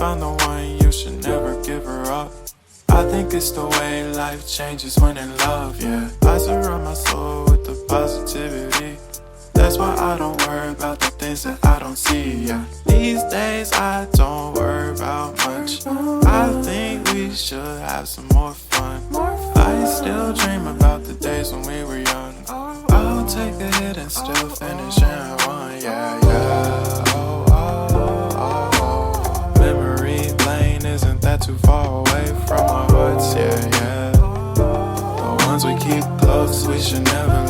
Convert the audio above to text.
found the one, you should never give her up. I think it's the way life changes when in love, yeah. I surround my soul with the positivity. That's why I don't worry about the things that I don't see, yeah. These days I don't worry about much. I think we should have some more fun. I still dream about the days when we were young. I'll take a hit and still finish in one, yeah, yeah. Oh, oh, oh, oh. Memory lane isn't that too far away from our hearts, yeah, yeah. The ones we keep close, we should never